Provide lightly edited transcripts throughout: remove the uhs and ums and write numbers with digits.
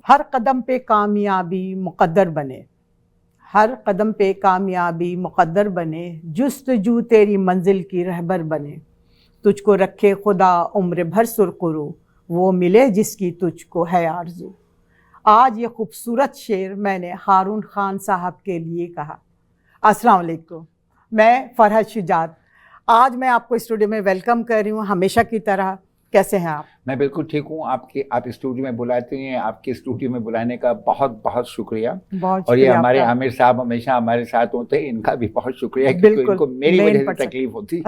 हर कदम पे कामयाबी मुक़द्दर बने, हर कदम पे कामयाबी मुक़द्दर बने, जुस्तजू तेरी मंजिल की रहबर बने, तुझको रखे खुदा उम्र भर सुरखरू, वो मिले जिसकी तुझको है आरज़ू। आज ये खूबसूरत शेर मैंने हारून खान साहब के लिए कहा। अस्सलाम वालेकुम, मैं फरहत शुजात, आज मैं आपको स्टूडियो में वेलकम कर रही हूँ हमेशा की तरह। कैसे हैं आप? मैं बिल्कुल ठीक हूँ। आप स्टूडियो में बुलाते हैं, आपके स्टूडियो में बुलाने का बहुत बहुत शुक्रिया। बहुत और ये शुक्रिया हमारे आपका। आमिर साहब हमेशा हमारे साथ होते हैं, इनका भी बहुत शुक्रिया क्योंकि बिल्कुल, इनको मेरी मेन वजह से पर्सन। तकलीफ होती।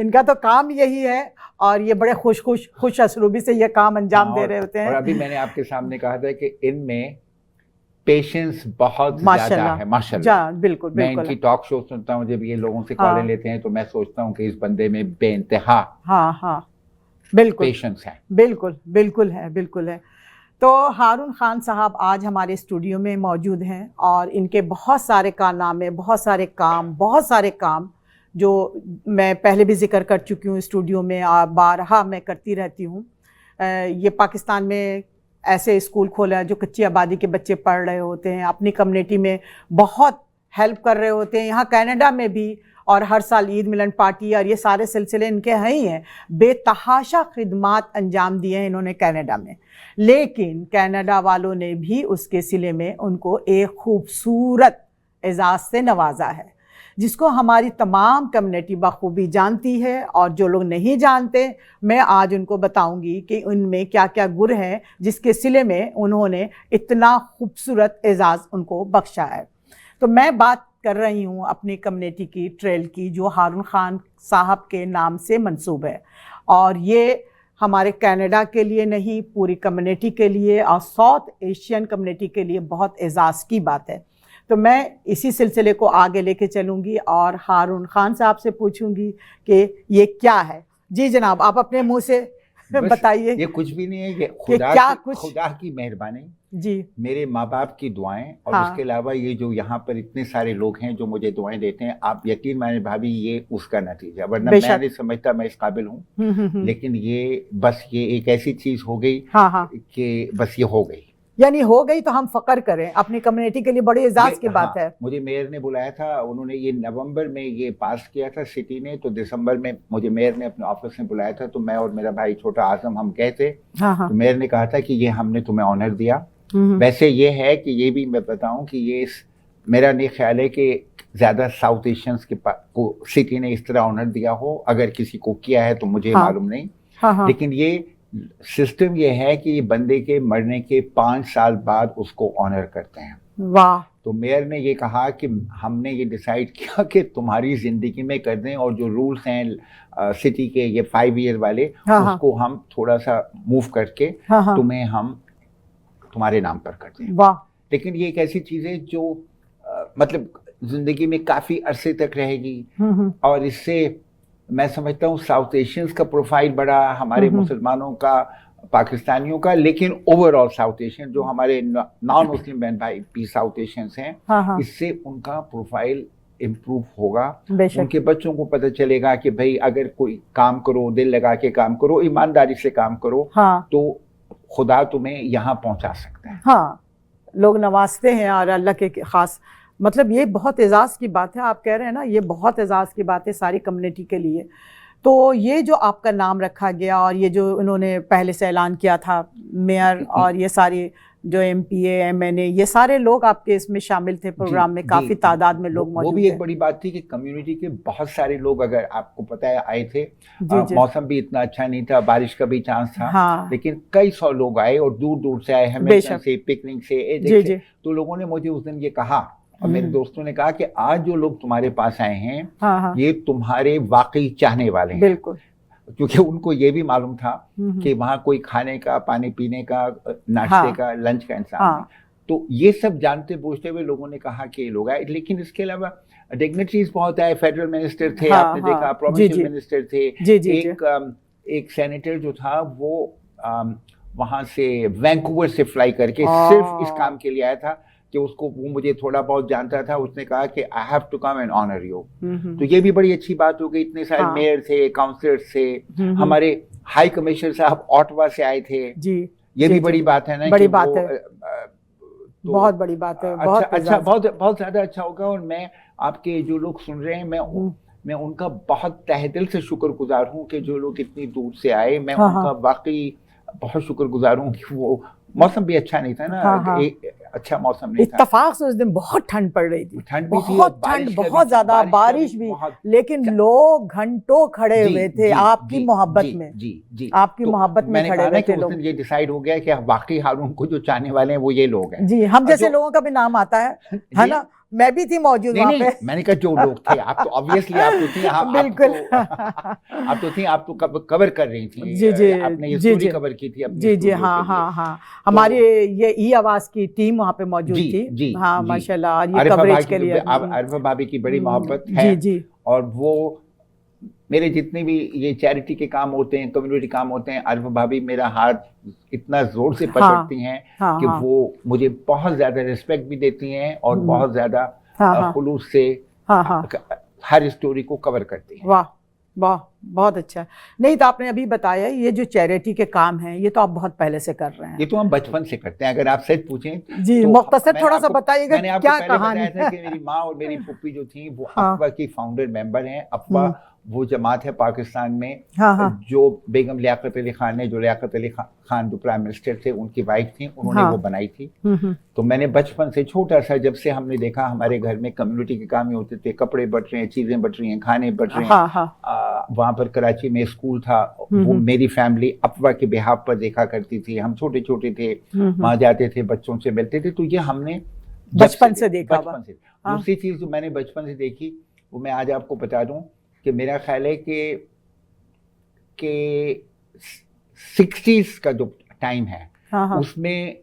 इनका तो काम यही है और ये बड़े खुश असलूबी से ये काम अंजाम दे रहे होते हैं। और अभी मैंने आपके सामने कहा था कि इनमें पेशेंस बहुत ज्यादा माशाल्लाह, है माशाल्लाह। बिल्कुल मैं बिल्कुल। इनकी टॉक शो सुनता हूँ, जब ये लोगों से हाँ कॉलें लेते हैं तो मैं सोचता हूँ कि इस बंदे में बेइंतहा हाँ हाँ, बिल्कुल पेशेंस है। बिल्कुल बिल्कुल है, बिल्कुल है। तो हारून खान साहब आज हमारे स्टूडियो में मौजूद हैं और इनके बहुत सारे कारनामे, बहुत सारे काम जो मैं पहले भी जिक्र कर चुकी हूँ स्टूडियो में, बारहा मैं करती रहती हूँ। ये पाकिस्तान में ऐसे स्कूल खोला है जो कच्ची आबादी के बच्चे पढ़ रहे होते हैं, अपनी कम्युनिटी में बहुत हेल्प कर रहे होते हैं। यहाँ कनाडा में भी, और हर साल ईद मिलन पार्टी और ये सारे सिलसिले इनके हैं ही हैं। बेतहाशा खिदमात अंजाम दिए हैं इन्होंने कनाडा में, लेकिन कनाडा वालों ने भी उसके सिले में उनको एक खूबसूरत एजाज़ से नवाजा है, जिसको हमारी तमाम कम्युनिटी बखूबी जानती है। और जो लोग नहीं जानते, मैं आज उनको बताऊंगी कि उनमें क्या क्या गुर हैं जिसके सिले में उन्होंने इतना खूबसूरत एजाज़ उनको बख्शा है। तो मैं बात कर रही हूँ अपनी कम्युनिटी की ट्रेल की, जो हारून खान साहब के नाम से मंसूब है। और ये हमारे कनाडा के लिए नहीं, पूरी कम्युनिटी के लिए और साउथ एशियन कम्युनिटी के लिए बहुत एजाज़ की बात है। तो मैं इसी सिलसिले को आगे लेके चलूँगी और हारून खान साहब से पूछूंगी कि ये क्या है। जी जनाब, आप अपने मुंह से बताइए। ये कुछ भी नहीं है, ये खुदा की मेहरबानी जी, मेरे माँ बाप की दुआएं और हाँ। उसके अलावा ये जो यहाँ पर इतने सारे लोग हैं जो मुझे दुआएं देते हैं, आप यकीन माने भाभी ये उसका नतीजा, वरना मैं नहीं समझता मैं इस काबिल हूँ। लेकिन ये बस ये एक ऐसी चीज हो गई कि बस ये हो गई, यानी हो गई तो हम फख्र करें, अपनी कम्युनिटी के लिए बड़ी एजाज की बात है। मुझे मेयर ने बुलाया था, उन्होंने ये नवंबर में ये पास किया था सिटी ने, तो दिसंबर में मुझे मेयर ने अपने ऑफिस में बुलाया था। तो मैं और मेरा भाई छोटा आजम हम गए थे। तो मेयर ने कहा था कि ये हमने तुम्हें ऑनर दिया। वैसे ये है कि ये भी मैं बताऊं कि ये मेरा नहीं ख्याल है कि ज़्यादा साउथ एशियंस को सिटी ने इस तरह ऑनर दिया हो। अगर किसी को किया है तो मुझे मालूम नहीं। लेकिन ये सिस्टम ये है कि बंदे के मरने के 5 साल बाद उसको ऑनर करते हैं। वाह। तो मेयर ने ये कहा कि हमने ये डिसाइड किया कि तुम्हारी ज़िंदगी में कर दें, और जो रूल्स हैं सिटी के ये 5 ईयर वाले, उसको हम थोड़ा सा मूव करके तुम्हें हम तुम्हारे नाम पर कर दें। वाह। लेकिन ये एक ऐसी चीज़ है जो मतलब ज़िंदगी में काफ़ी अरसे तक रहेगी। और इससे मैं समझता हूँ साउथ एशियंस का प्रोफाइल बढ़ा, हमारे मुसलमानों का, पाकिस्तानियों का, लेकिन ओवरऑल साउथ एशियन जो हमारे नॉन मुस्लिम बहन भाई भी साउथ एशियंस हैं, इससे उनका प्रोफाइल इम्प्रूव होगा। उनके बच्चों को पता चलेगा कि भाई अगर कोई काम करो, दिल लगा के काम करो, ईमानदारी से काम करो, तो खुदा तुम्हें यहाँ पहुँचा सकता है। हाँ, लोग नवाजते हैं और अल्लाह के खास, मतलब ये बहुत एजाज़ की बात है। आप कह रहे हैं ना, ये बहुत एजाज़ की बात है सारी कम्युनिटी के लिए। तो ये जो आपका नाम रखा गया और ये जो उन्होंने पहले से ऐलान किया था मेयर, और ये सारी जो MPA MNA ये सारे लोग आपके इसमें शामिल थे प्रोग्राम में, काफ़ी तादाद में लोग मौजूद थे। वो भी एक बड़ी बात थी कि कम्युनिटी के बहुत सारे लोग, अगर आपको पता है, आए थे। मौसम भी इतना अच्छा नहीं था, बारिश का भी चांस था, लेकिन कई 100 लोग आए और दूर दूर से आए, हैमिल्टन से, पिकनिक से। तो लोगों ने मुझे उस दिन ये कहा और मेरे दोस्तों ने कहा कि आज जो लोग तुम्हारे पास आए हैं, ये तुम्हारे वाकई चाहने वाले हैं। बिल्कुल, क्योंकि उनको ये भी मालूम था कि वहाँ कोई खाने का, पानी पीने का, नाश्ते का, लंच का इंतजाम नहीं। तो ये सब जानते बूझते हुए लोगों ने कहा कि लोग आए। लेकिन इसके अलावा डिग्निटरीज बहुत आए, फेडरल मिनिस्टर थे, आपने देखा, प्रोविंशियल मिनिस्टर थे। एक सेनेटर जो था वो वहाँ से वैंकूवर से फ्लाई करके सिर्फ इस काम के लिए आया था कि उसको, वो मुझे थोड़ा बहुत जानता था। उसने कहा कि I have to come and honour you. तो ये भी बड़ी अच्छी बात हो गई। इतने सारे मेयर थे, काउंसलर थे, हमारे हाई कमिश्नर साहब ऑटवा से आए थे जी। ये जी, भी जी। बड़ी बात है ना, बड़ी कि बात वो, है। तो बहुत बड़ी बात है, अच्छा बहुत अच्छा, एजाज। बहुत ज्यादा अच्छा होगा। और मैं आपके जो लोग सुन रहे हैं, मैं उनका बहुत तहे दिल से शुक्रगुजार हूँ कि जो लोग इतनी दूर से आए, मैं हाँ, उनका हाँ। वाकई बहुत शुक्रगुजार हूँ कि वो मौसम भी अच्छा नहीं था ना, हाँ, हाँ। अच्छा मौसम नहीं था, इत्तेफाक से उस दिन बहुत ठंड पड़ रही थी, ठंड भी थी और बहुत ठंड, बारिश का भी, बहुत ज्यादा बारिश का भी, बहुत। लेकिन लोग घंटों खड़े जी हुए थे जी आपकी जी मोहब्बत जी में, जी जी। आपकी तो मोहब्बत में मैंने खड़े कहा ना हुए कि थे उस दिन लोग। ये डिसाइड हो गया कि वाकई हारून को जो चाहने वाले हैं वो ये लोग हैं। जी, हम और जैसे जो लोगों का भी नाम आता है जी, ना। मैं भी थी मौजूद नहीं वहां नहीं, पे। मैंने कहा जो लोग थे, आप तो ऑब्वियसली आप तो थी, बिल्कुल। आप तो थी, आप तो कवर कर रही जी, जी, थी, आपने ये जी, स्टोरी जी, कवर की थी अपने जी, जी, स्टूडियो हाँ, के लिए। हाँ, हाँ। तो हमारी ये ई आवाज की टीम वहां पे मौजूद जी थी। जी हाँ, जी, माशाल्लाह, और ये आरिफा कवरेज भाई के लिए। आरिफा भाभी की बड़ी मोहब्बत है। जी, जी। और वो मेरे जितने भी ये चैरिटी के काम होते हैं, कम्युनिटी काम होते हैं, आरिफा भाभी मेरा हाथ इतना जोर से हाँ, पकड़ती हैं हाँ, कि हाँ। वो मुझे बहुत ज्यादा रिस्पेक्ट भी देती हैं और बहुत ज्यादा हाँ, हाँ, खुलूस से हाँ, हाँ। हर स्टोरी को कवर करती हैं। वाह, वाह, बहुत अच्छा। नहीं तो आपने अभी बताया ये जो चैरिटी के काम हैं, ये तो आप बहुत पहले से कर रहे ये हैं। तो हम बचपन से करते हैं, अगर आप सच पूछें जी, तो। मुख्तसर थोड़ा सा बताइएगा मैंने आपको क्या पहले कहानी बताया था कि मेरी माँ और मेरी फूफी जो थी वो हाँ। अफ़वा की फाउंडर मेंबर हैं। अफ़वा वो जमात है पाकिस्तान में, हाँ, हाँ। जो बेगम लियाकत अली खान ने, जो लियाकत अली खान जो प्राइम मिनिस्टर थे उनकी वाइफ थी, उन्होंने हाँ। वो बनाई थी। तो मैंने बचपन से छोटा सा, जब से हमने देखा हमारे घर में कम्युनिटी के काम ही होते थे, कपड़े बट रहे हैं, चीजें बट रही हैं, खाने बट रहे हैं। हाँ, हाँ। वहाँ पर कराची में स्कूल था, वो मेरी फैमिली अफ़वा के बिहाफ पर देखा करती थी। हम छोटे छोटे थे, वहाँ जाते थे, बच्चों से मिलते थे। तो ये हमने बचपन से देखा। बचपन से। दूसरी चीज जो मैंने बचपन से देखी, वो मैं आज आपको बता दूं कि मेरा ख्याल है कि 60s का जो टाइम है, हाँ। उसमें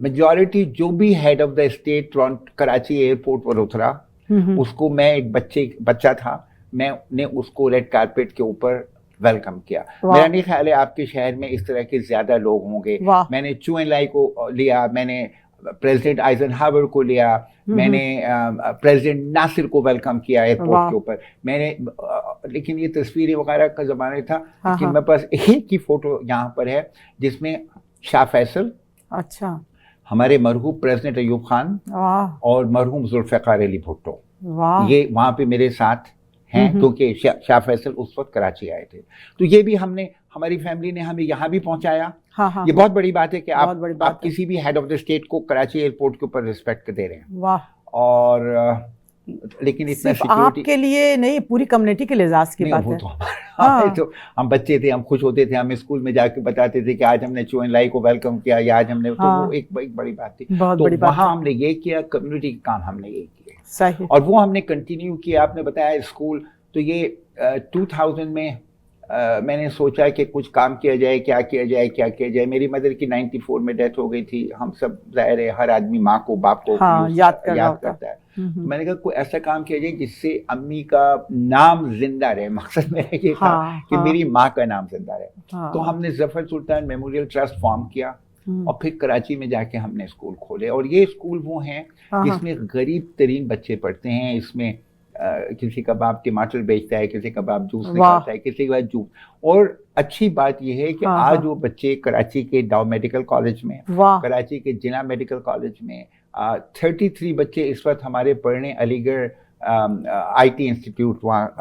मेजॉरिटी जो भी head of the state Karachi airport पर उतरा, उसको, मैं एक बच्चा था, मैंने उसको रेड कारपेट के ऊपर वेलकम किया। मेरा नहीं ख्याल है आपके शहर में इस तरह के ज्यादा लोग होंगे। मैंने चू एन लाई को लिया, मैंने प्रेसिडेंट आइजनहावर को लिया, मैंने प्रेसिडेंट नासिर को वेलकम किया एयरपोर्ट के ऊपर। मैंने लेकिन ये तस्वीरें वगैरह का जमाना था, लेकिन मेरे पास एक ही फोटो यहाँ पर है जिसमें शाह फैसल, अच्छा, हमारे मरहूम प्रेसिडेंट अयूब खान और मरहूम जुल्फ़िकार अली भुट्टो, ये वहाँ पे मेरे साथ हैं, क्योंकि शाह फैसल उस वक्त कराची आए थे। तो ये भी हमारी फैमिली ने हमें यहाँ भी पहुँचाया। हाँ। ये बहुत बड़ी बात है कि आप किसी भी हेड ऑफ द स्टेट को कराची एयरपोर्ट के ऊपर रिस्पेक्ट दे रहे हैं। वाह। और लेकिन इतना सिक्योरिटी आपके लिए नहीं, पूरी कम्युनिटी के लिहाज की बात है। तो हम बच्चे थे, हम खुश होते थे, हम स्कूल में जाके बताते थे कि आज हमने चू एन लाई को वेलकम किया, या आज हमने, तो वो एक बड़ी बात थी। तो वहाँ हमने ये किया, कम्युनिटी के काम हमने ये किए। सही। और वो हमने कंटिन्यू किया। आपने बताया स्कूल, तो ये 2000 में मैंने सोचा कि कुछ काम किया जाए, क्या किया जाए। मेरी मदर की 94 में डेथ हो गई थी। हम सब, जाहिर है, हर आदमी माँ को, बाप को याद करता है। मैंने कहा कोई ऐसा काम किया जाए जिससे अम्मी का नाम जिंदा रहे। मकसद मेरा ये था कि मेरी माँ का नाम जिंदा रहे। तो हमने जफर सुल्तान मेमोरियल ट्रस्ट फॉर्म किया और फिर कराची में जाके हमने स्कूल खोले। और ये स्कूल वो हैं जिसमें गरीब तरीन बच्चे पढ़ते हैं। इसमें किसी का बाप टमाटर बेचता है, किसी का बाप जूस निकालता है, किसी का जूस। और अच्छी बात यह है कि आज वो बच्चे कराची के डाउ मेडिकल कॉलेज में, कराची के जिना मेडिकल कॉलेज में 33 बच्चे इस वक्त हमारे पढ़ने अलीगढ़ IT इंस्टीट्यूट वहाँ।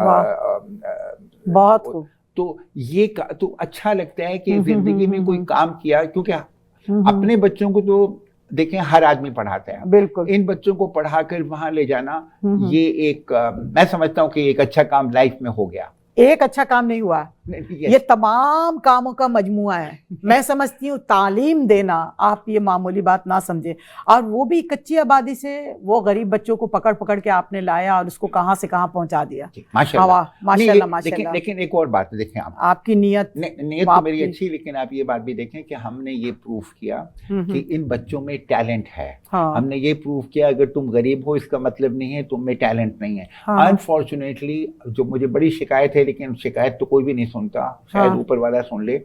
बहुत तो ये तो अच्छा लगता है कि जिंदगी में कोई काम किया, क्योंकि अपने बच्चों को तो देखें हर आदमी पढ़ाता है, बिल्कुल। इन बच्चों को पढ़ाकर वहां ले जाना, ये एक मैं समझता हूँ कि एक अच्छा काम लाइफ में हो गया। एक अच्छा काम नहीं हुआ, ये तमाम कामों का मजमुआ है। मैं समझती हूँ तालीम देना, आप ये मामूली बात ना समझे। और वो भी कच्ची आबादी से वो गरीब बच्चों को पकड़ पकड़ के आपने लाया और उसको कहाँ से कहाँ पहुँचा दिया। माशाल्लाह, माशाल्लाह। लेकिन एक और बात देखें, आपकी नीयत तो मेरी अच्छी, लेकिन आप ये बात भी देखें कि हमने ये प्रूफ किया कि इन बच्चों में टैलेंट है। हमने ये प्रूफ किया अगर तुम गरीब हो इसका मतलब नहीं है तुम में टैलेंट नहीं है। अनफॉर्चुनेटली जो मुझे बड़ी शिकायत है, लेकिन शिकायत तो कोई भी नहीं सुनता, शायद ऊपर वाला सुन ले।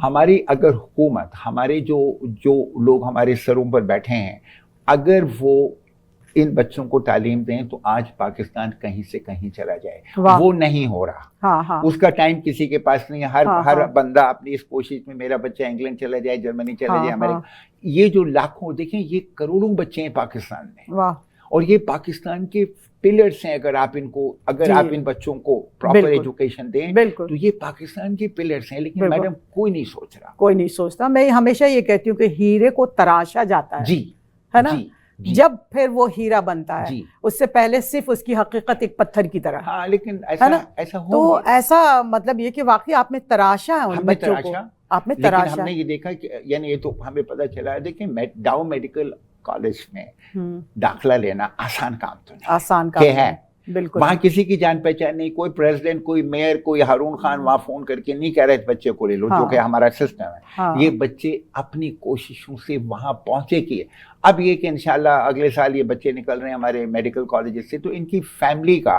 हमारी अगर हुकूमत, हमारे जो लोग हमारे सरों पर बैठे हैं, अगर वो इन बच्चों को तालीम दें तो आज पाकिस्तान कहीं से कहीं चला जाए। वाह। वो नहीं हो रहा। हाँ हाँ उसका टाइम किसी के पास नहीं है। हर हाँ, हर हाँ। बंदा अपनी इस कोशिश में, मेरा बच्चा इंग्लैंड चला जाए, जर्मनी चला हाँ, जाए, अमेरिका। हाँ। ये जो लाखों, देखें ये करोड़ों बच्चे हैं पाकिस्तान में, वाह। और ये पाकिस्तान के पिलर्स हैं। अगर आप जी। आप इन बच्चों को प्रॉपर बिल्कुल। एजुकेशन दें बिल्कुल। तो ये पाकिस्तान के पिलर्स हैं। लेकिन बिल्कुल। मैडम कोई नहीं सोच रहा। कोई नहीं सोचता। मैं हमेशा ये कहती हूँ कि हीरे को तराशा जाता जी, है ना, जी, जी, जब फिर वो हीरा बनता है, जी। उससे पहले सिर्फ उसकी हकीकत एक पत्थर की तरह। हाँ, लेकिन है ऐसा ना? ऐसा हो तो नहीं। ऐसा मतलब ये कि वाकई आपने तराशा है उन हमने बच्चों को, तराशा, आपने लेकिन तराशा। हमने ये देखा कि, यानी ये तो हमें पता चला है, देखिए डाउ मेडिकल कॉलेज में दाखिला लेना आसान काम तो नहीं, आसान काम है। बिल्कुल। वहाँ किसी की जान पहचान नहीं, कोई प्रेसिडेंट, कोई मेयर, कोई हारून खान वहाँ फोन करके नहीं कह रहे बच्चे को ले लो, हाँ। जो कि हमारा सिस्टम है। हाँ। ये बच्चे अपनी कोशिशों से वहाँ पहुंचे किए। अब ये कि इंशाल्लाह अगले साल ये बच्चे निकल रहे हैं हमारे मेडिकल कॉलेजेस से, तो इनकी फैमिली का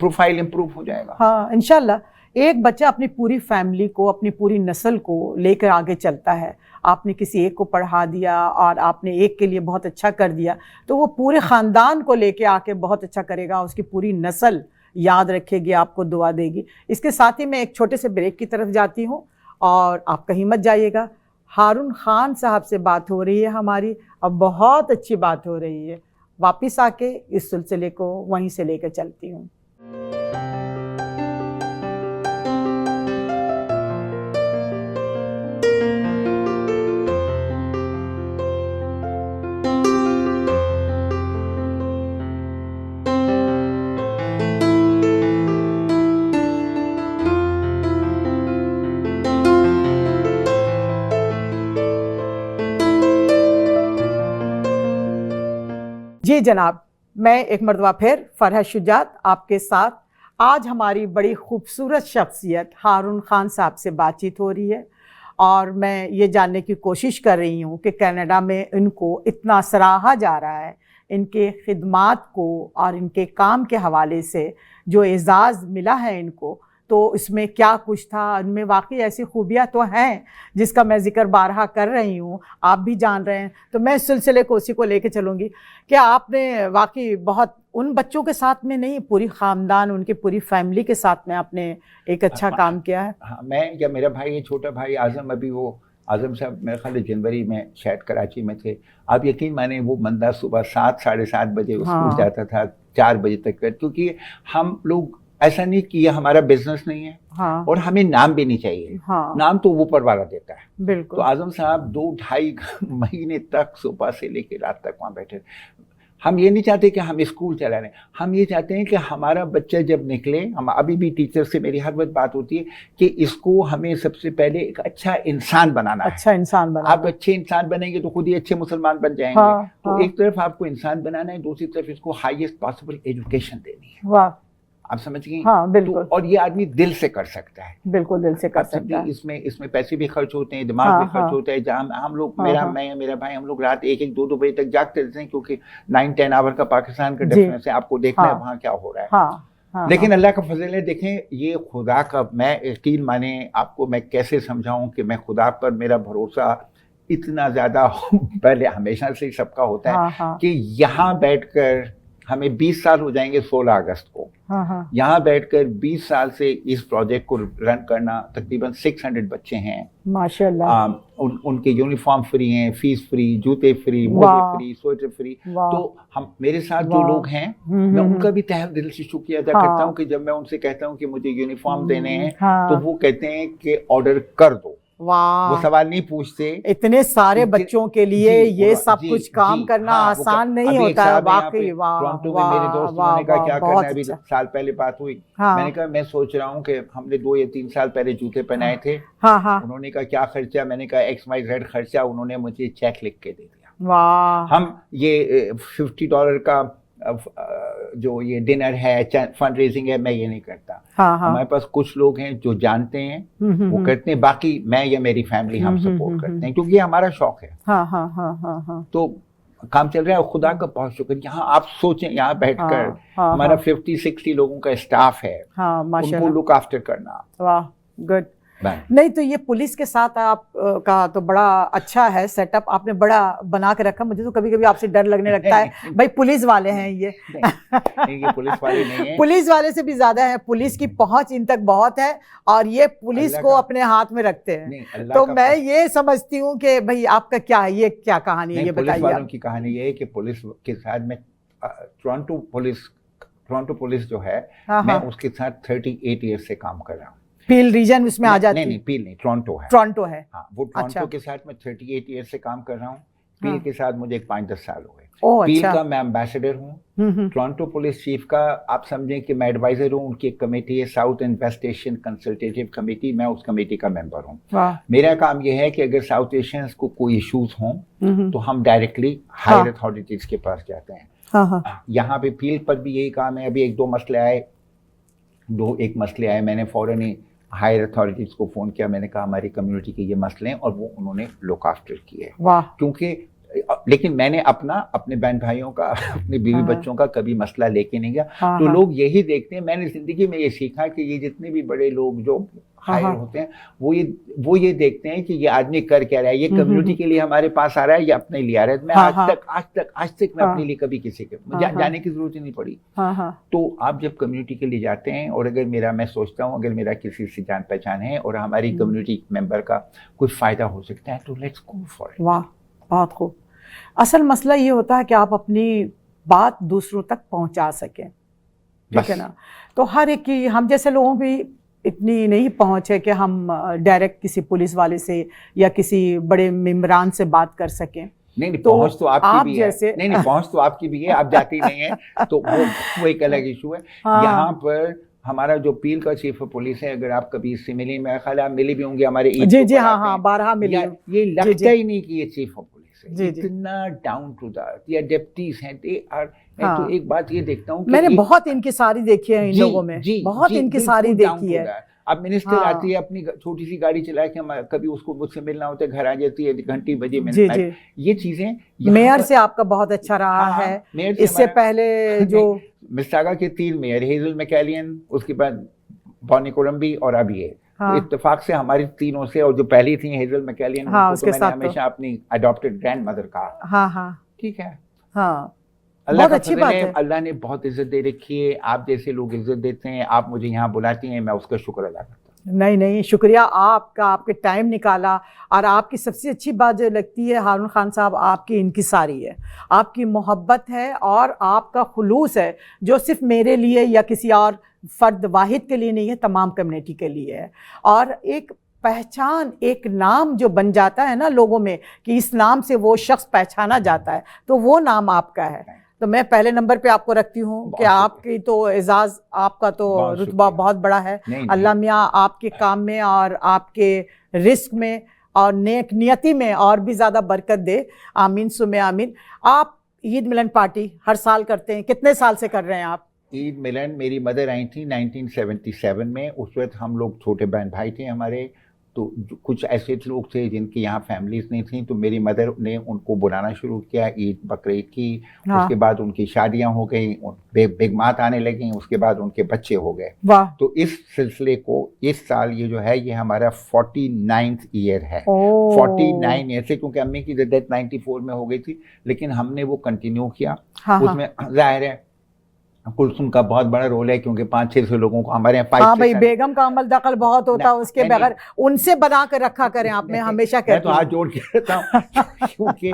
प्रोफाइल इंप्रूव हो जाएगा। हाँ इंशाल्लाह। एक बच्चा अपनी पूरी फैमिली को, अपनी पूरी नस्ल को लेकर आगे चलता है। आपने किसी एक को पढ़ा दिया और आपने एक के लिए बहुत अच्छा कर दिया, तो वो पूरे ख़ानदान को लेके आके बहुत अच्छा करेगा। उसकी पूरी नस्ल याद रखेगी, आपको दुआ देगी। इसके साथ ही मैं एक छोटे से ब्रेक की तरफ जाती हूँ और आप कहीं मत जाइएगा। हारून खान साहब से बात हो रही है हमारी, अब बहुत अच्छी बात हो रही है। वापिस आके इस सिलसिले को वहीं से लेकर चलती हूँ। जी जनाब, मैं एक मरतबा फिर फरहत शुजात आपके साथ। आज हमारी बड़ी खूबसूरत शख्सियत हारून खान साहब से बातचीत हो रही है और मैं ये जानने की कोशिश कर रही हूँ कि कनाडा में इनको इतना सराहा जा रहा है, इनके खिदमात को और इनके काम के हवाले से जो एज़ाज़ मिला है इनको, तो इसमें क्या कुछ था। इनमें वाकई ऐसी खूबियाँ तो हैं जिसका मैं जिक्र बारहा कर रही हूँ, आप भी जान रहे हैं। तो मैं इस सिलसिले को उसी को लेके चलूँगी। क्या आपने वाकई बहुत उन बच्चों के साथ में नहीं, पूरी ख़ानदान, उनकी पूरी फैमिली के साथ में आपने एक अच्छा काम किया है? हाँ, मैं या मेरा भाई, ये छोटा भाई आज़म, अभी वो आज़म साहब मेरे ख्याल जनवरी में शायद कराची में थे। आप यकीन माने वो बंदा सुबह 7 साढ़े 7 बजे स्कूल जाता था, 4 बजे तक, क्योंकि हम लोग ऐसा नहीं कि ये हमारा बिजनेस नहीं है। हाँ। और हमें नाम भी नहीं चाहिए। हाँ। नाम तो वो ऊपर वाला देता है। बिल्कुल। तो आज़म साहब 2-2.5 महीने तक सुबह से लेकर रात तक वहाँ बैठे। हम ये नहीं चाहते कि हम स्कूल चला रहे, हम ये चाहते हैं कि हमारा बच्चा जब निकले, हम अभी भी टीचर से मेरी हर वक्त बात होती है कि इसको हमें सबसे पहले एक अच्छा इंसान बनाना है। अच्छा इंसान बनाना। आप अच्छे इंसान बनेंगे तो खुद ही अच्छे मुसलमान बन जाएंगे। हाँ, तो हाँ। एक तरफ आपको इंसान बनाना है, दूसरी तरफ इसको हाईएस्ट पॉसिबल एजुकेशन देनी है। वाह। आप समझ गई? हाँ बिल्कुल। तो और ये आदमी दिल से कर सकता है। बिल्कुल दिल से कर सकता है। इसमें पैसे भी खर्च होते हैं, दिमाग भी खर्च होता है। जहाँ हम लोग, मैं मेरा भाई, हम लोग रात 1-1, 2-2 बजे तक जागते रहते हैं, क्योंकि 9-10 आवर का पाकिस्तान का डिफरेंस है। आपको देखना है वहाँ क्या हो रहा है। लेकिन अल्लाह का फजल है। देखें, ये खुदा का, मैं यकीन माने आपको मैं कैसे समझाऊं कि मैं खुदा पर मेरा भरोसा इतना ज्यादा पहले हमेशा से सबका होता है कि यहाँ बैठकर हमें 20 साल हो जाएंगे 16 अगस्त को। यहाँ बैठकर 20 साल से इस प्रोजेक्ट को रन करना, तकरीबन 600 बच्चे हैं माशाल्लाह। उनके यूनिफॉर्म फ्री हैं, फीस फ्री, जूते फ्री, मोजे फ्री, स्वेटर फ्री। तो हम, मेरे साथ जो लोग हैं, मैं उनका भी तहे दिल से शुक्रिया अदा करता हूँ कि जब मैं उनसे कहता हूँ कि मुझे यूनिफॉर्म देने हैं, तो वो कहते हैं कि ऑर्डर कर दो। वाह। वो सवाल नहीं पूछते। इतने सारे बच्चों के लिए ये सब कुछ काम करना आसान नहीं होता है। वाकई। वाह। टोरंटो में मेरे दोस्त, उन्होंने कहा क्या करना है, अभी साल पहले बात हुई। मैंने कहा मैं सोच रहा हूँ कि हमने 2 या 3 साल पहले जूते पहनाए थे। उन्होंने कहा क्या खर्चा, मैंने कहा XYZ खर्चा। उन्होंने मुझे चेक लिख के दे दिया। वाह। हम ये $50 का जो ये डिनर है, फंड रेजिंग है, मैं ये नहीं करता। हमारे पास कुछ लोग हैं जो जानते हैं, वो करते हैं। बाकी मैं या मेरी फैमिली हम सपोर्ट करते हैं, क्योंकि ये हमारा शौक है। तो काम चल रहा है और खुदा का बहुत शुक्र। यहाँ आप सोचें, यहाँ बैठकर हमारा 50-60 लोगों का स्टाफ है, उनको लुक आफ्टर करना। वाह, गुड। नहीं तो ये पुलिस के साथ आप का तो बड़ा अच्छा है सेटअप, आपने बड़ा बना के रखा। मुझे तो कभी कभी आपसे डर लगने लगता है, भाई पुलिस वाले हैं ये। नहीं, ये पुलिस वाले नहीं है, पुलिस वाले से भी ज्यादा है, पुलिस की पहुंच इन तक बहुत है और ये पुलिस को अपने हाथ में रखते हैं। तो मैं ये समझती हूँ कि भाई आपका क्या है, ये क्या कहानी है, ये बताइए। पुलिस वालों की कहानी ये है कि पुलिस के साथ में टोरंटो पुलिस जो है, मैं उसके साथ 38 ईयर से काम कर रहा हूँ। पील रीजन उसमें आ जाती है? नहीं, पील नहीं, टोरंटो है। टोरंटो है, हाँ, वो टोरंटो के साथ मैं 38 ईयर से काम कर रहा हूँ। पील के साथ मुझे 5-10 साल हो गए। पील का मैं एम्बेसडर हूँ। टोरंटो पुलिस चीफ का आप समझें कि मैं एडवाइजर हूँ। उनकी एक कमेटी है, south east west Asian consultative committee, मैं उस कमेटी का मेंबर हूँ। मेरा काम यह है कि अगर साउथ एशियंस को कोई इश्यूज हों तो हम डायरेक्टली हायर अथॉरिटीज के पास जाते हैं। यहाँ पे फील्ड पर भी यही काम है। अभी एक मसले आए, मैंने फौरन ही हायर अथॉरिटीज को फोन किया, मैंने कहा हमारी कम्युनिटी के ये मसले हैं, और वो उन्होंने लुक आफ्टर किए। क्योंकि लेकिन मैंने अपने बहन भाइयों का, अपने बीवी बच्चों का कभी मसला लेके नहीं गया। तो लोग यही देखते हैं, मैंने जिंदगी में ये सीखा कि ये जितने भी बड़े लोग जो हायर होते हैं वो ये देखते हैं कि ये आदमी कर क्या रहा है, ये कम्युनिटी के लिए हमारे पास आ रहा है या अपने लिए आ रहा है। मैं आज तक मैं अपने लिए कभी किसी के जाने की जरूरत ही नहीं पड़ी। तो आप जब कम्युनिटी के लिए जाते हैं, और अगर मैं सोचता हूँ अगर मेरा किसी से जान पहचान है और हमारी कम्युनिटी मेंबर का कोई फायदा हो सकता है तो लेट्स गो फॉर इट। वाह, बहुत खूब। असल मसला ये होता है कि आप अपनी बात दूसरों तक पहुंचा सकें, ठीक है ना। तो हर एक की, हम जैसे लोगों की इतनी नहीं पहुंच है कि हम डायरेक्ट किसी पुलिस वाले से या किसी बड़े मेम्बरान से बात कर सकें। नहीं, पहुंच तो आपकी भी है। नहीं, पहुंच तो आपकी भी है, आप जाती नहीं है तो वो एक अलग इशू है। यहाँ पर हमारा जो पील का चीफ ऑफ पुलिस है, अगर आप कभी इससे मिली, मेरा ख्याल आप मिली भी होंगे हमारे ईद। जी, 12 मिली। ये लगता ही नहीं कि ये चीफ ऑफ पुलिस है, इतना डाउन टू द, ये डेप्टीज हैं, दे आर। मैं तो एक बात ये देखता हूँ, मैंने बहुत इनकिसारी देखी है इन लोगों में, बहुत इनकिसारी देखी है। अब मिनिस्टर आती है अपनी छोटी सी गाड़ी चला के, कभी उसको मुझसे मिलना होता है, घर आ जाती है घंटी बजे में। ये चीजें मेयर से आपका बहुत अच्छा रहा है। इससे पहले जो मिसागा के 3 मेयर, हेजल मैकेलियन, उसके बाद बॉनी कोलंबी और अभी है। तो इत्तेफाक से हमारी तीनों से, और जो पहली थी हेजल मैकेलियन, तो मैंने हमेशा अपनी अडॉप्टेड ग्रैंड मदर कहा। ठीक है, बहुत अच्छी बात है। अल्लाह ने बहुत इज्जत दे रखी है, आप जैसे लोग इज्जत देते हैं, आप मुझे यहाँ बुलाती हैं, मैं उसका शुक्र अदा करता हूँ। नहीं, शुक्रिया आपका, आपके टाइम निकाला। और आपकी सबसे अच्छी बात जो लगती है हारून खान साहब, आपकी इनकिसारी है, आपकी मोहब्बत है और आपका खुलूस है, जो सिर्फ मेरे लिए या किसी और फर्द वाहिद के लिए नहीं है, तमाम कम्युनिटी के लिए है। और एक पहचान, एक नाम जो बन जाता है ना लोगों में, कि इस नाम से वो शख्स पहचाना जाता है, तो वो नाम आपका है। तो मैं पहले नंबर पे आपको रखती हूँ कि आपकी तो एजाज, आपका तो रुतबा बहुत बड़ा है। अल्लाह मियाँ आपके काम में और आपके रिस्क में और नेक नियति में और भी ज़्यादा बरकत दे। आमीन सुमे आमीन। आप ईद मिलन पार्टी हर साल करते हैं, कितने साल से कर रहे हैं आप? ईद मिलन मेरी मदर आई थी 1977 में। उस वक्त हम लोग छोटे बहन भाई थे हमारे, तो कुछ ऐसे लोग थे जिनकी यहाँ फैमिलीज नहीं थी, तो मेरी मदर ने उनको बुलाना शुरू किया ईद बकरीद की। उसके बाद उनकी शादियां हो गई, बेगमात आने लगी, उसके बाद उनके बच्चे हो गए। तो इस सिलसिले को इस साल ये जो है ये हमारा 49th ईयर है। 49 ईयर से, क्योंकि अम्मी की डेथ 94 में हो गई थी, लेकिन हमने वो कंटिन्यू किया। उसमें जाहिर है कुलसुम का बहुत बड़ा रोल है, क्योंकि 500-600 लोगों को हमारे यहाँ। हाँ भाई, बेगम का अमल दखल बहुत होता है, उसके बगैर उनसे बना कर रखा करें आप। मैं हमेशा कहती हूँ, मैं तो हाथ जोड़ के रहता हूँ क्योंकि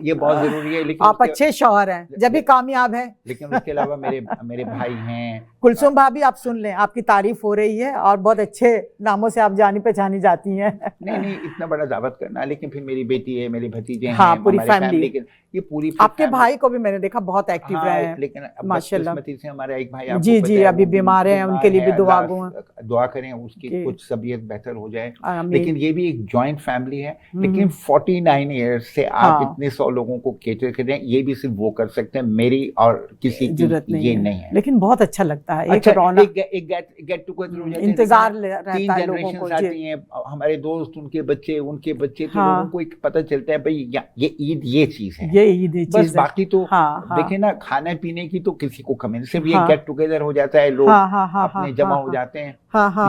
ये बहुत जरूरी है। लेकिन आप अच्छे शौहर हैं, जब भी कामयाब हैं। लेकिन उसके अलावा मेरे भाई हैं। कुलसुम भाभी, आप सुन लें, आपकी तारीफ हो रही है और बहुत अच्छे नामों से आप जानी पहचानी जाती हैं। नहीं, इतना बड़ा दावत करना। लेकिन फिर मेरी बेटी है, मेरे भतीजे हैं, पूरी फैमिली। ये पूरी आपके भाई को भी मैंने देखा बहुत एक्टिव रहे हैं, लेकिन माशाल्लाह से हमारा एक भाई जी अभी बीमार है, उनके लिए भी दुआ करें, उसकी कुछ तबीयत बेहतर हो जाए। लेकिन ये भी एक जॉइंट फैमिली है। लेकिन 49 ईयर्स से आप इतने 100 लोगों को केटर कर रहे हैं, ये भी सिर्फ वो कर सकते हैं, मेरी और किसी की ये नहीं है। लेकिन बहुत अच्छा लगता है, एक रौनक, एक गेट टुगेदर हो जाता है, इंतजार रहता है। 3 जनरेशंस आती हैं, हमारे दोस्त, उनके बच्चे, तो लोगों को एक पता चलता है भाई ये ईद ये चीज है, ये ईद बस। बाकी तो देखें ना, खाने पीने की तो किसी को कमी नहीं, सिर्फ ये गेट टुगेदर हो जाता है, लोग अपने जमा हो जाते हैं,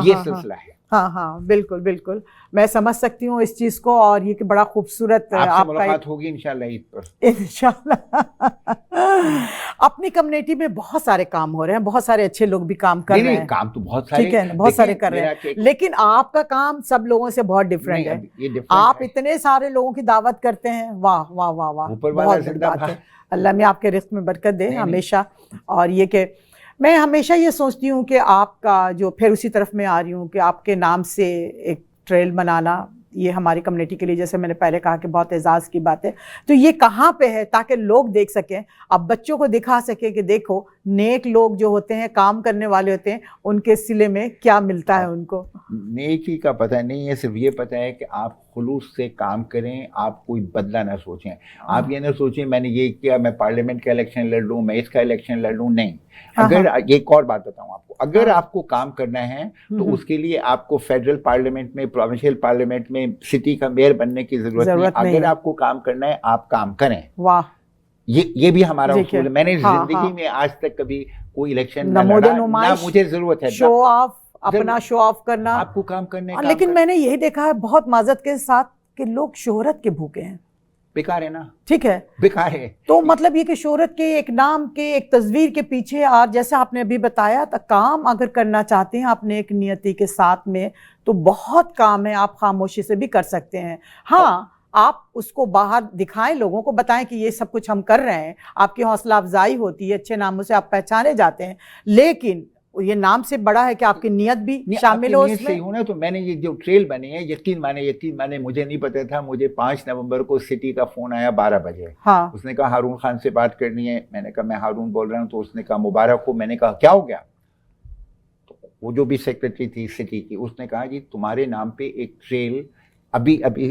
ये सिलसिला है। हाँ हाँ, बिल्कुल बिल्कुल, मैं समझ सकती हूँ इस चीज को। और ये कि बड़ा खूबसूरत आपसे आपका मुलाकात होगी इंशाल्लाह ईद पर। इंशाल्लाह। अपनी कम्युनिटी में बहुत सारे काम हो रहे हैं, बहुत सारे अच्छे लोग भी काम कर नहीं रहे नहीं, हैं, काम तो बहुत सारे, ठीक है ना, बहुत सारे कर रहे हैं, मेरा लेकिन आपका काम सब लोगों से बहुत डिफरेंट नहीं, है। अब ये डिफरेंट आप है। इतने सारे लोगों की दावत करते हैं, वाह वाह वाह वाह, ऊपर वाला बहुत बड़ी जिंदाबाद। बात है। अल्लाह में आपके रिस्क में बरकत दे नहीं, नहीं। हमेशा। और ये कि मैं हमेशा ये सोचती हूँ कि आपका जो, फिर उसी तरफ मैं आ रही हूँ कि आपके नाम से एक ट्रेल बनाना, ये हमारी कम्युनिटी के लिए, जैसे मैंने पहले कहा, कि बहुत एजाज़ की बात है। तो ये कहाँ पे है ताकि लोग देख सकें, अब बच्चों को दिखा सके कि देखो नेक लोग जो होते हैं, काम करने वाले होते हैं, उनके सिले में क्या मिलता है उनको। नेकी का पता नहीं है, सिर्फ ये पता है कि आप खुलूस से काम करें, आप कोई बदला ना सोचें। आप ये ना सोचें मैंने ये किया, मैं पार्लियामेंट का इलेक्शन लड़ लूँ, मैं इसका इलेक्शन लड़ लूँ, नहीं। अगर एक और बात बताऊं आपको, अगर आपको काम करना है तो उसके लिए आपको फेडरल पार्लियामेंट में, प्रोविंशियल पार्लियामेंट में सिटी का मेयर बनने की जरूरत नहीं। अगर आपको काम करना है आप काम करें। वाह, ये भी हमारा उसूल है। मैंने जिंदगी में आज तक कभी कोई इलेक्शन ना लड़ा, ना मुझे जरूरत है। शो ऑफ, अपना शो ऑफ करना, आपको काम करने का। लेकिन मैंने यही देखा है बहुत माजरत के साथ कि लोग शोहरत के भूखे हैं। बेकार है ना, ठीक है, बेकार है। तो मतलब ये कि शोहरत के, एक नाम के, एक तस्वीर के पीछे, और जैसे आपने अभी बताया, तो काम अगर करना चाहते हैं अपने एक नियति के साथ में, तो बहुत काम है, आप खामोशी से भी कर सकते हैं। हाँ, आप उसको बाहर दिखाएं, लोगों को बताएं कि ये सब कुछ हम कर रहे हैं, आपकी हौसला अफजाई होती है, अच्छे नामों से आप पहचाने जाते हैं। लेकिन ये नाम से बड़ा है कि आपकी नियत भी शामिल हो उसमें। हो ना, तो मैंने ये जो ट्रेल बनी है, यकीन माने मुझे नहीं पता था। मुझे 5 नवंबर को सिटी का फोन आया 12 बजे। हाँ, उसने कहा हारून खान से बात करनी है। मैंने कहा मैं हारून बोल रहा हूँ। तो उसने कहा मुबारक हो। मैंने कहा क्या हो गया? तो वो जो भी सेक्रेटरी थी सिटी की, उसने कहा जी तुम्हारे नाम पे एक ट्रेल अभी अभी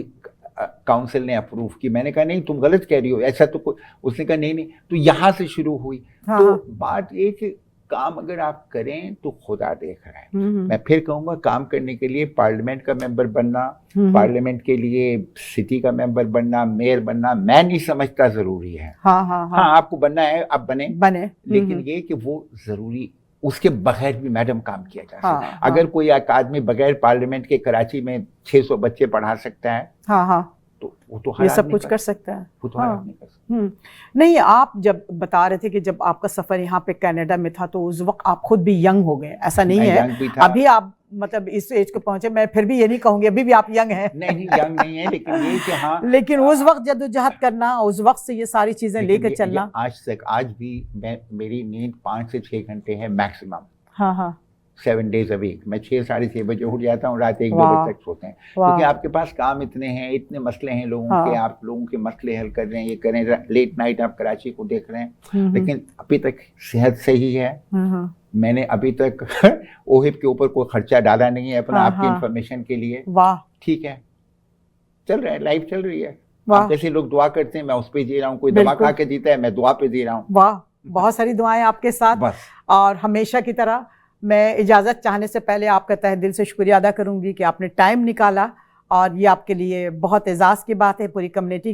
काउंसिल ने अप्रूव की। मैंने कहा नहीं, तुम गलत कह रही हो, ऐसा तो कोई। उसने कहा नहीं, तो यहाँ से शुरू हुई। तो बात ये कि काम अगर आप करें तो खुदा देख रहा है। मैं फिर कहूंगा, काम करने के लिए पार्लियामेंट का मेंबर बनना, पार्लियामेंट के लिए सिटी का मेंबर बनना, मेयर बनना, मैं नहीं समझता जरूरी है। हाँ, आपको बनना है, आप बने। लेकिन ये कि वो जरूरी, उसके बगैर भी मैडम काम किया जा सकता है। अगर कोई एक आदमी बगैर पार्लियामेंट के कराची में 600 बच्चे पढ़ा सकता है, तो वो तो ये सब कुछ कर सकता है। वो तो नहीं कर सकता। नहीं, आप जब बता रहे थे कि जब आपका सफर यहाँ पे कनाडा में था, तो उस वक्त आप खुद भी यंग हो गए, ऐसा नहीं है? अभी आप मतलब इस एज को पहुंचे, मैं फिर भी ये नहीं कहूंगी अभी भी आप यंग हैं। नहीं, यंग नहीं है, लेकिन ये कि हाँ, लेकिन उस वक्त जद्दोजहद करना, उस वक्त से ये सारी चीजें लेकर चलना। आज भी मेरी नींद 5 से 6 घंटे है मैक्सिमम। हाँ, 7 days a week। मैं 6-6:30 बजे उठ जाता हूँ, रात 1-2 बजे तक सोते हैं, क्योंकि आपके पास काम इतने हैं, इतने मसले हैं लोगों के, आप लोगों के मसले हल कर रहे हैं, ये कर रहे हैं। लेट नाइट आप कराची को देख रहे हैं, लेकिन अभी तक सेहत सही है। मैंने अभी तक ओहिब के ऊपर कोई खर्चा डाला नहीं है अपना, आपकी इंफॉर्मेशन के लिए। वाह, ठीक है, चल रहा है, लाइफ चल रही है। जैसे लोग दुआ करते हैं, मैं उस पे जी रहा हूँ। कोई दवा खा के जीता है, मैं दुआ पे जी रहा हूँ। वाह, बहुत सारी दुआएं आपके साथ। और हमेशा की तरह मैं इजाज़त चाहने से पहले आपका तहे दिल से शुक्रिया अदा करूंगी कि आपने टाइम निकाला, और ये आपके लिए बहुत एजाज़ की बात है। पूरी कम्युनिटी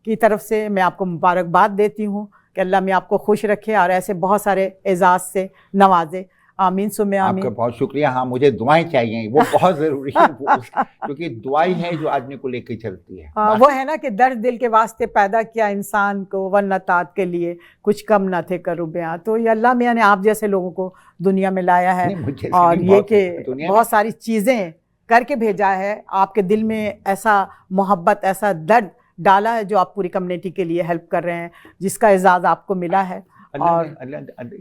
की तरफ से मैं आपको मुबारकबाद देती हूँ कि अल्लाह में आपको खुश रखे और ऐसे बहुत सारे एजाज़ से नवाजे। आमीन सुम्मे आमीन। आपका बहुत शुक्रिया। हाँ, मुझे दुआएं चाहिए, वो बहुत जरूरी है, क्योंकि दुआई है जो आदमी को लेकर चलती है। हाँ, वो है ना कि दर्द दिल के वास्ते पैदा किया इंसान को, वरना तात के लिए कुछ कम न थे करूँ बयां। तो ये अल्लाह मियां ने आप जैसे लोगों को दुनिया में लाया है, और ये कि बहुत सारी चीज़ें करके भेजा है, आपके दिल में ऐसा मोहब्बत, ऐसा दर्द डाला है, जो आप पूरी कम्युनिटी के लिए हेल्प कर रहे हैं, जिसका एजाज़ आपको मिला है। और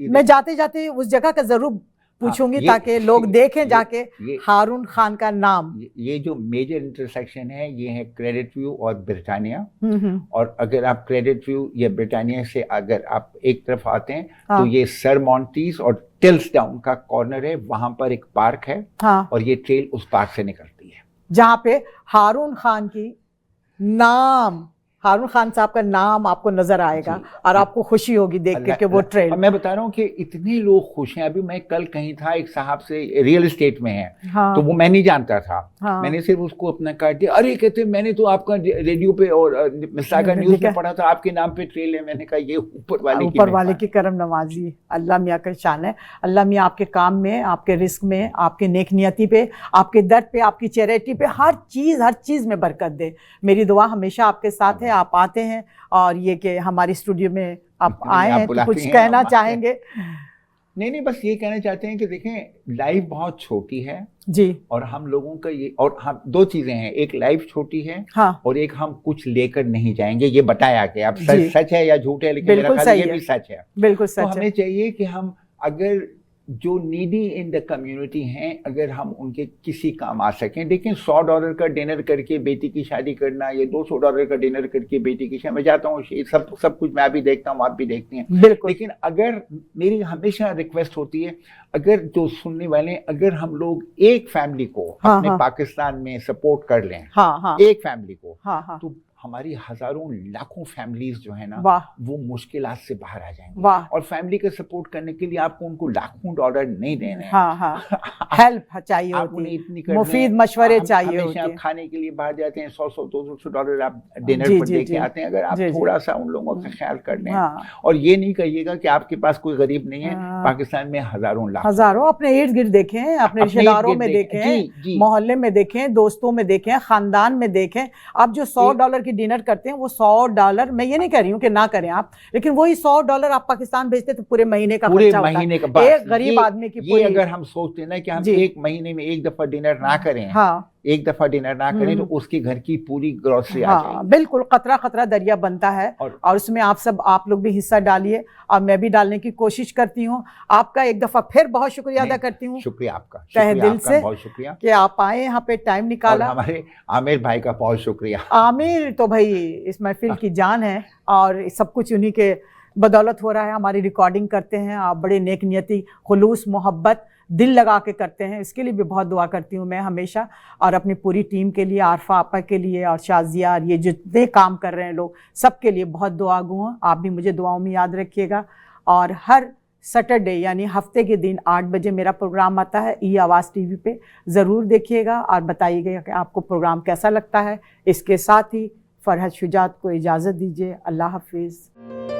मैं जाते जाते उस जगह का जरूर पूछूंगी, ताकि लोग देखें जाके हारून खान का नाम। ये जो मेजर इंटरसेक्शन है, ये है क्रेडिट व्यू और ब्रिटानिया। और अगर आप क्रेडिट व्यू या ब्रिटानिया से अगर आप एक तरफ आते हैं, तो ये सर मॉन्टीज और टिल्सडाउन का कॉर्नर है, वहां पर एक पार्क है। और ये ट्रेल उस पार्क से निकलती है, जहाँ पे हारून खान की नाम, हारून खान साहब का नाम आपको नजर आएगा और आपको खुशी होगी देख के कि वो ट्रेल। मैं बता रहा हूँ कि इतने लोग खुश हैं। अभी मैं कल कहीं था, एक साहब से रियल एस्टेट में है, हाँ, तो वो मैं नहीं जानता था, हाँ, मैंने सिर्फ उसको अपना कार्ड दिया। अरे कहते मैंने तो आपका रेडियो पे और मिसागा न्यूज में पढ़ा था, आपके नाम पे ट्रेल है। मैंने कहा ये ऊपर वाले की करम नवाजी, अल्लाह मियाँ का शान है। अल्लाह मियाँ आपके काम में, आपके रिस्क में, आपके नेक नियति पे, आपके दर्द पे, आपकी चैरिटी पे, हर चीज में बरकत दे। मेरी दुआ हमेशा आपके साथ है। आप आते हैं और ये कि हमारी स्टूडियो में आप आए हैं तो कुछ कहना चाहेंगे? नहीं, बस ये कहना चाहते हैं कि देखें, लाइफ बहुत छोटी है जी, और हम लोगों का ये, और हम दो चीजें हैं, एक लाइफ छोटी है, हाँ, और एक हम कुछ लेकर नहीं जाएंगे, ये बताया कि अब सच है या झूठ है, लेकिन मेरा ख्याल ये भी सच है। बिल्कुल सच है। तो हमें चाहिए कि हम, अगर जो नीडी इन द कम्युनिटी हैं, अगर हम उनके किसी काम आ सकें। देखिए, $100 का डिनर करके बेटी की शादी करना, ये $200 का डिनर करके बेटी की शादी, मैं जाता हूँ सब कुछ मैं भी देखता हूँ, आप भी देखती हैं, लेकिन अगर मेरी हमेशा रिक्वेस्ट होती है, अगर जो सुनने वाले, अगर हम लोग एक फैमिली को अपने पाकिस्तान में सपोर्ट कर लें, एक फैमिली को, तो हमारी हजारों लाखों फैमिलीज जो है ना, वो मुश्किलात से बाहर आ जाएंगी। और फैमिली का सपोर्ट करने के लिए आपको उनको लाखों डॉलर नहीं देने हैं, हेल्प चाहिए होती है, मुफीद मशवरे चाहिए होते हैं। आप खाने के लिए बाहर जाते हैं, $100-200 आप डिनर पर देके आते हैं। अगर आप थोड़ा सा उन लोगों का ख्याल कर लें, और ये नहीं कहिएगा कि आपके पास कोई गरीब नहीं है, पाकिस्तान में हजारों अपने इर्द गिर्द देखें, अपने रिश्तेदारों में देखें, मोहल्ले में देखें, दोस्तों में देखें, खानदान में देखें। आप जो $100 की डिनर करते हैं, वो $100, मैं ये नहीं कह रही हूँ कि ना करें आप, लेकिन वही $100 आप पाकिस्तान भेजते तो पूरे महीने का खर्चा होता है। एक गरीब आदमी की ये अगर हम सोचते हैं ना कि हम एक महीने में एक दफा डिनर ना करें, एक दफा डिनर ना करें, तो उसके घर की पूरी ग्रोसरी आ जाएगी। बिल्कुल, कतरा कतरा दरिया बनता है, और उसमें आप लोग भी हिस्सा डालिए, और मैं भी डालने की कोशिश करती हूँ। आपका एक दफा फिर बहुत शुक्रिया अदा करती हूँ, शुक्रिया आपका, तहे दिल से, बहुत शुक्रिया कि आप आए यहाँ पे, टाइम निकाला। हमारे आमिर भाई का बहुत शुक्रिया। आमिर तो भाई इस महफिल की जान है, और सब कुछ उन्हीं के बदौलत हो रहा है। हमारी रिकॉर्डिंग करते हैं, आप बड़े नेक नियति, खुलूस, मोहब्बत, दिल लगा के करते हैं। इसके लिए भी बहुत दुआ करती हूँ मैं हमेशा, और अपनी पूरी टीम के लिए, आरफा आपा के लिए, और शाजिया, और ये जितने काम कर रहे हैं लोग, सबके लिए बहुत दुआ गो हूँ। आप भी मुझे दुआओं में याद रखिएगा। और हर सैटरडे यानी हफ्ते के दिन 8 बजे मेरा प्रोग्राम आता है ई आवाज़ टीवी पे, ज़रूर देखिएगा और बताइएगा कि आपको प्रोग्राम कैसा लगता है। इसके साथ ही फरहत शुजात को इजाज़त दीजिए। अल्लाह हाफिज़।